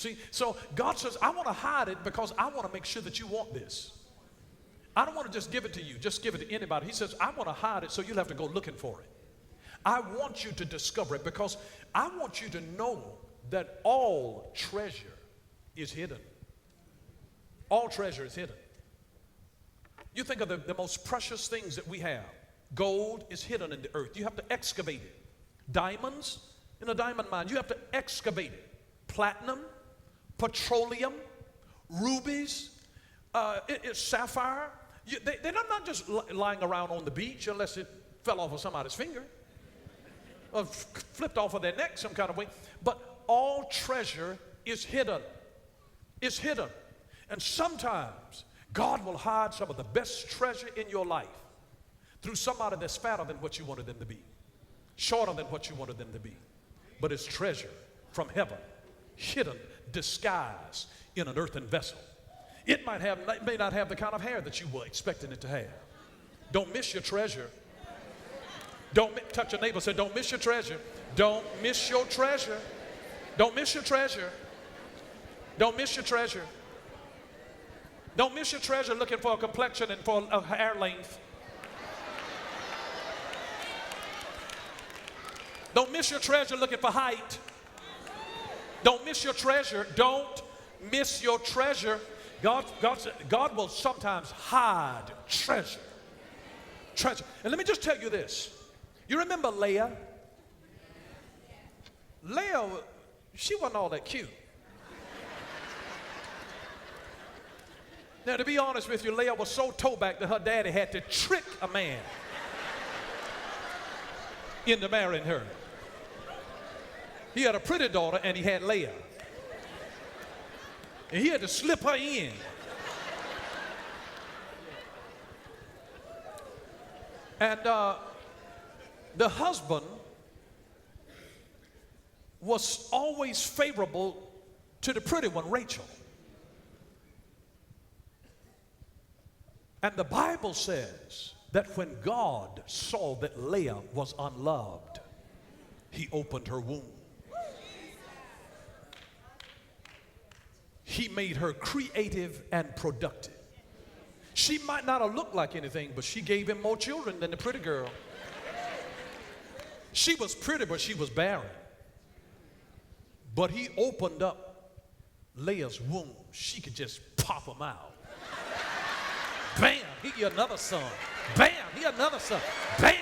See, so God says, I want to hide it because I want to make sure that you want this. I don't want to just give it to you, just give it to anybody. He says, I want to hide it so you'll have to go looking for it. I want you to discover it because I want you to know that all treasure is hidden. All treasure is hidden. You think of the most precious things that we have. Gold is hidden in the earth. You have to excavate it. Diamonds, in a diamond mine, you have to excavate it. Platinum, petroleum, rubies, sapphire. They're not just lying around on the beach unless it fell off of somebody's finger or flipped off of their neck some kind of way. But all treasure is hidden. It's hidden. And sometimes God will hide some of the best treasure in your life through somebody that's fatter than what you wanted them to be, shorter than what you wanted them to be. But it's treasure from heaven, hidden, disguised in an earthen vessel. It may not have the kind of hair that you were expecting it to have. Don't miss your treasure. Don't touch your neighbor. Say, don't miss your treasure. Don't miss your treasure. Don't miss your treasure. Don't miss your treasure. Don't miss your treasure looking for a complexion and for a hair length. Don't miss your treasure looking for height. Don't miss your treasure. Don't miss your treasure. God will sometimes hide treasure. Treasure. And let me just tell you this. You remember Leah? Leah, she wasn't all that cute. Now, to be honest with you, Leah was so toe-back that her daddy had to trick a man into marrying her. He had a pretty daughter and he had Leah. And he had to slip her in. And the husband was always favorable to the pretty one, Rachel. And the Bible says that when God saw that Leah was unloved, he opened her womb. He made her creative and productive. She might not have looked like anything, but she gave him more children than the pretty girl. She was pretty, but she was barren. But he opened up Leah's womb. She could just pop them out. Bam, he get another son. Bam, he got another son. Bam.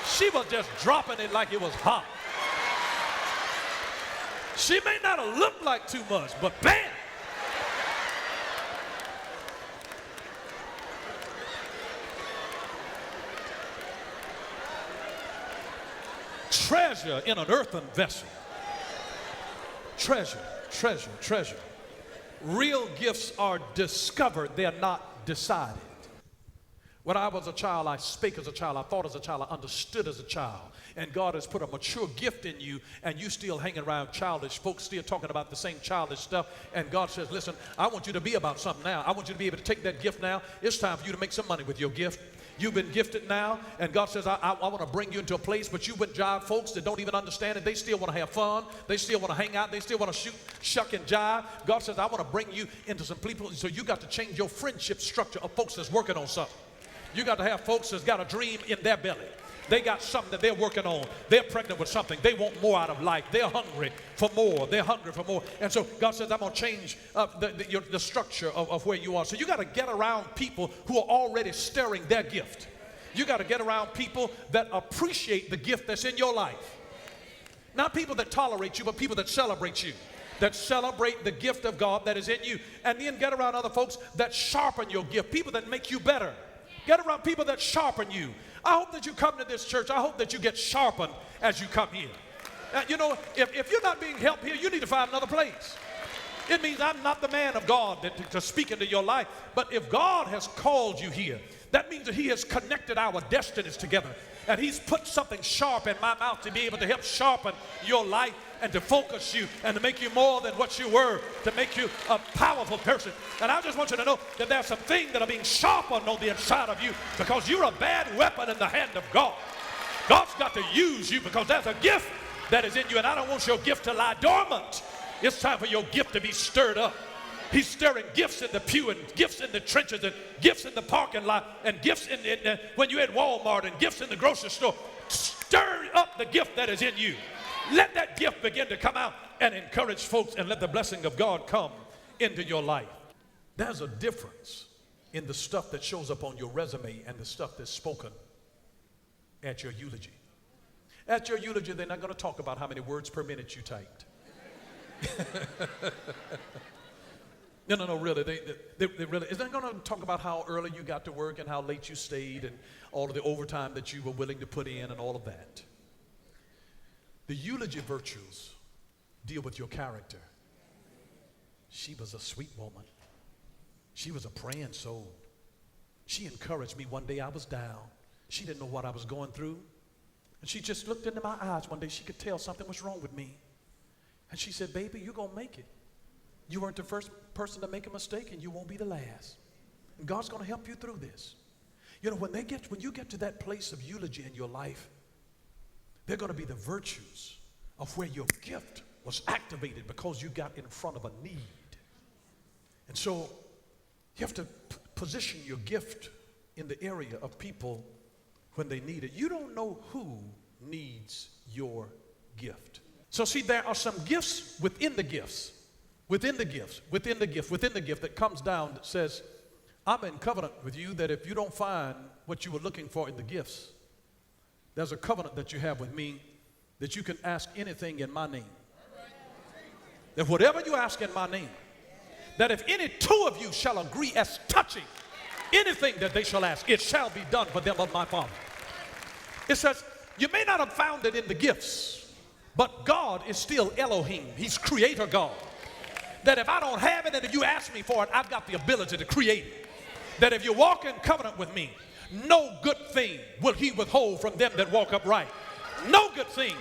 She was just dropping it like it was hot. She may not have looked like too much, but bam. Treasure in an earthen vessel. Treasure, treasure, treasure. Real gifts are discovered, they're not decided. When I was a child, I spake as a child, I thought as a child, I understood as a child. And God has put a mature gift in you, and you still hanging around childish folks, still talking about the same childish stuff. And God says, listen, I want you to be about something now. I want you to be able to take that gift now. It's time for you to make some money with your gift. You've been gifted now, and God says, I want to bring you into a place, but you've been jive folks that don't even understand it. They still want to have fun. They still want to hang out. They still want to shoot, shuck, and jive. God says, I want to bring you into some people, so you got to change your friendship structure of folks that's working on something. You got to have folks that's got a dream in their belly. They got something that they're working on. They're pregnant with something. They want more out of life. They're hungry for more. They're hungry for more. And so God says, I'm going to change the structure of where you are. So you got to get around people who are already stirring their gift. You got to get around people that appreciate the gift that's in your life. Not people that tolerate you, but people that celebrate you. That celebrate the gift of God that is in you. And then get around other folks that sharpen your gift. People that make you better. Get around people that sharpen you. I hope that you come to this church. I hope that you get sharpened as you come here. Now, you know, if you're not being helped here, you need to find another place. It means I'm not the man of God to speak into your life. But if God has called you here, that means that he has connected our destinies together. And he's put something sharp in my mouth to be able to help sharpen your life and to focus you and to make you more than what you were, to make you a powerful person. And I just want you to know that there's some things that are being sharpened on the inside of you because you're a bad weapon in the hand of God. God's got to use you because there's a gift that is in you. And I don't want your gift to lie dormant. It's time for your gift to be stirred up. He's stirring gifts in the pew and gifts in the trenches and gifts in the parking lot and gifts when you're at Walmart and gifts in the grocery store. Stir up the gift that is in you. Let that gift begin to come out and encourage folks, and let the blessing of God come into your life. There's a difference in the stuff that shows up on your resume and the stuff that's spoken at your eulogy. At your eulogy, they're not going to talk about how many words per minute you typed. No, really. They really, is they going to talk about how early you got to work and how late you stayed and all of the overtime that you were willing to put in and all of that? The eulogy virtues deal with your character. She was a sweet woman. She was a praying soul. She encouraged me one day I was down. She didn't know what I was going through. And she just looked into my eyes one day. She could tell something was wrong with me. And she said, baby, you're going to make it. You weren't the first person to make a mistake, and you won't be the last. And God's going to help you through this. You know, when you get to that place of eulogy in your life, they're going to be the virtues of where your gift was activated because you got in front of a need. And so you have to position your gift in the area of people when they need it. You don't know who needs your gift. So see, there are some gifts within the gifts, within the gift that comes down that says, I'm in covenant with you that if you don't find what you were looking for in the gifts, there's a covenant that you have with me that you can ask anything in my name. That whatever you ask in my name, that if any two of you shall agree as touching anything that they shall ask, it shall be done for them of my Father. It says, you may not have found it in the gifts, but God is still Elohim. He's creator God. That if I don't have it and if you ask me for it, I've got the ability to create it. That if you walk in covenant with me, no good thing will he withhold from them that walk upright. No good thing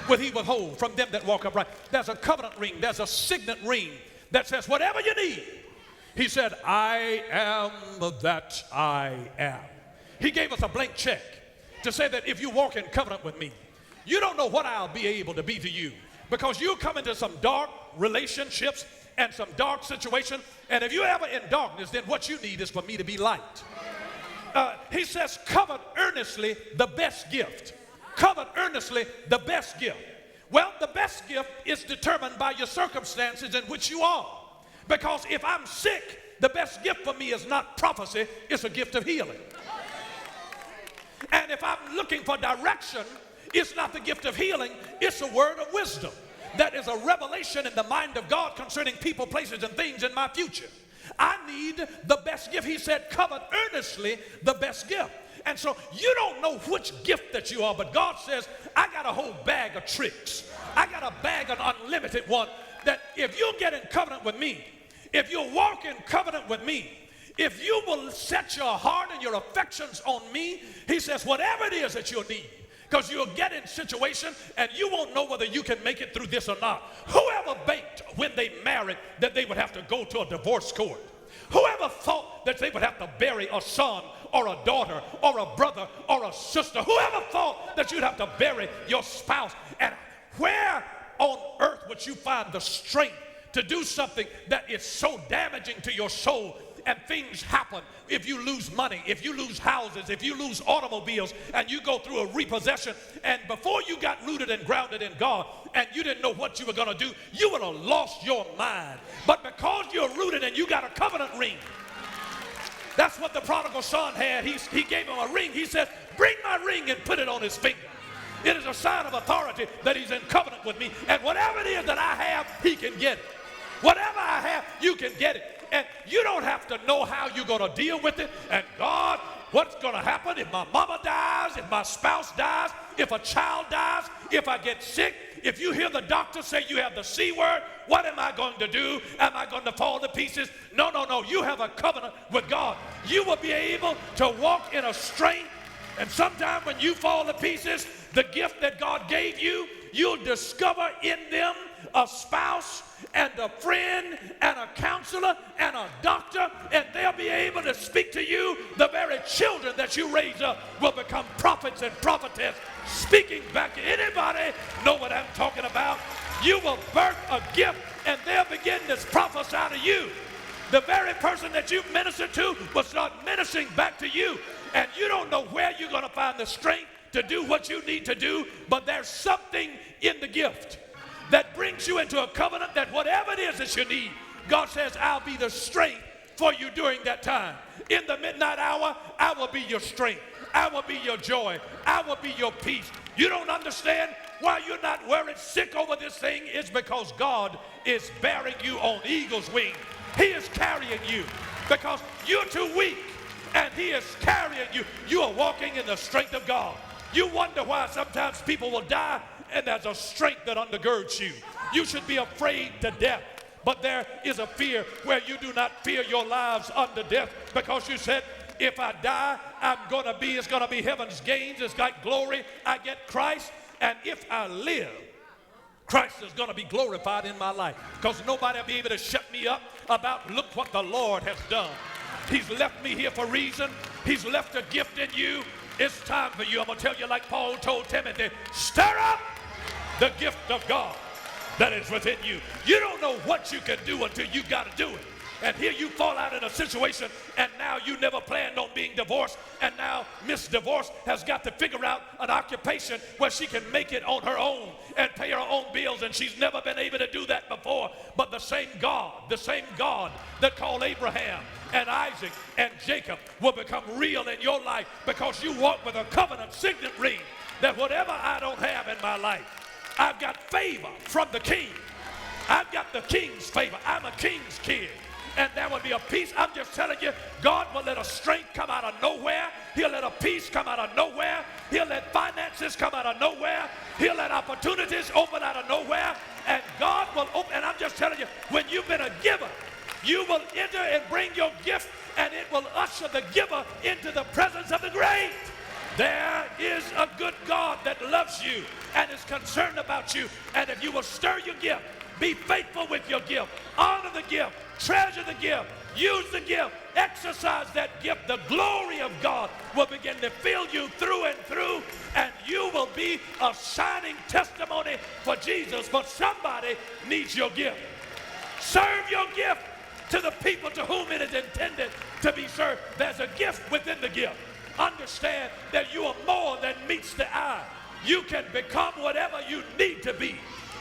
will he withhold from them that walk upright. There's a covenant ring. There's a signet ring that says whatever you need. He said, I am that I am. He gave us a blank check to say that if you walk in covenant with me, you don't know what I'll be able to be to you, because you come into some dark relationships and some dark situation, and if you're ever in darkness, then what you need is for me to be light. He says, covet earnestly the best gift. Covet earnestly the best gift. Well, the best gift is determined by your circumstances in which you are. Because if I'm sick, the best gift for me is not prophecy, it's a gift of healing. And if I'm looking for direction, it's not the gift of healing, it's a word of wisdom. That is a revelation in the mind of God concerning people, places, and things in my future. I need the best gift. He said, covet earnestly the best gift. And so you don't know which gift that you are, but God says, I got a whole bag of tricks. I got a bag of unlimited one that if you get in covenant with me, if you walk in covenant with me, if you will set your heart and your affections on me, he says, whatever it is that you'll need, because you'll get in situation and you won't know whether you can make it through this or not. Whoever banked when they married that they would have to go to a divorce court? Whoever thought that they would have to bury a son or a daughter or a brother or a sister? Whoever thought that you'd have to bury your spouse? And where on earth would you find the strength to do something that is so damaging to your soul? And things happen. If you lose money, if you lose houses, if you lose automobiles, and you go through a repossession, and before you got rooted and grounded in God, and you didn't know what you were going to do, you would have lost your mind. But because you're rooted and you got a covenant ring, that's what the prodigal son had. He gave him a ring. He said, bring my ring and put it on his finger. It is a sign of authority that he's in covenant with me. And whatever it is that I have, he can get it. Whatever I have, you can get it. And you don't have to know how you're going to deal with it. And God, what's going to happen if my mama dies, if my spouse dies, if a child dies, if I get sick, if you hear the doctor say you have the C word, what am I going to do? Am I going to fall to pieces? No. You have a covenant with God. You will be able to walk in a strength. And sometime when you fall to pieces, the gift that God gave you you'll discover in them a spouse and a friend and a counselor and a doctor, and they'll be able to speak to you. The very children that you raise up will become prophets and prophetess, speaking back to anybody. Know what I'm talking about? You will birth a gift, and they'll begin to prophesy to you. The very person that you minister to will start ministering back to you, and you don't know where you're going to find the strength to do what you need to do, but there's something in the gift that brings you into a covenant that whatever it is that you need, God says, I'll be the strength for you during that time. In the midnight hour, I will be your strength. I will be your joy. I will be your peace. You don't understand why you're not worried sick over this thing. It's because God is bearing you on eagle's wings. He is carrying you because you're too weak, and he is carrying you. You are walking in the strength of God. You wonder why sometimes people will die, and there's a strength that undergirds you. You should be afraid to death, but there is a fear where you do not fear your lives unto death, because you said, if I die, it's gonna be heaven's gains. It's like glory. I get Christ, and if I live, Christ is going to be glorified in my life, because nobody will be able to shut me up about, look what the Lord has done. He's left me here for a reason. He's left a gift in you. It's time for you. I'm going to tell you like Paul told Timothy, stir up the gift of God that is within you. You don't know what you can do until you got to do it. And here you fall out in a situation, and now you never planned on being divorced, and now Miss Divorce has got to figure out an occupation where she can make it on her own and pay her own bills, and she's never been able to do that before. But the same God that called Abraham and Isaac and Jacob will become real in your life, because you walk with a covenant signet ring that whatever I don't have in my life, I've got favor from the king. I've got the king's favor. I'm a king's kid. And there will be a peace. I'm just telling you, God will let a strength come out of nowhere. He'll let a peace come out of nowhere. He'll let finances come out of nowhere. He'll let opportunities open out of nowhere. And God will open. And I'm just telling you, when you've been a giver, you will enter and bring your gift, and it will usher the giver into the presence of the great. There is a good God that loves you and is concerned about you. And if you will stir your gift, be faithful with your gift, honor the gift, treasure the gift, use the gift, exercise that gift, the glory of God will begin to fill you through and through, and you will be a shining testimony for Jesus. But somebody needs your gift. Serve your gift to the people to whom it is intended to be served. There's a gift within the gift. Understand that you are more than meets the eye. You can become whatever you need to be.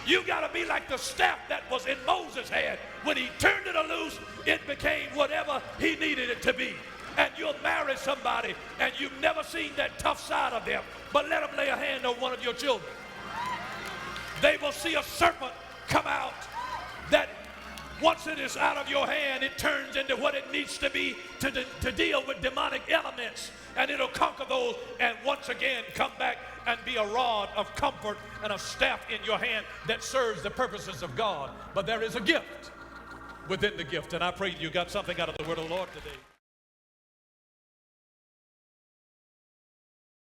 You got to be like the staff that was in Moses' hand. When he turned it loose, it became whatever he needed it to be. And you'll marry somebody, and you've never seen that tough side of them, but let them lay a hand on one of your children. They will see a serpent come out that once it is out of your hand, it turns into what it needs to be to deal with demonic elements, and it'll conquer those, and once again come back and be a rod of comfort and a staff in your hand that serves the purposes of God. But there is a gift within the gift, and I pray you got something out of the word of the Lord today.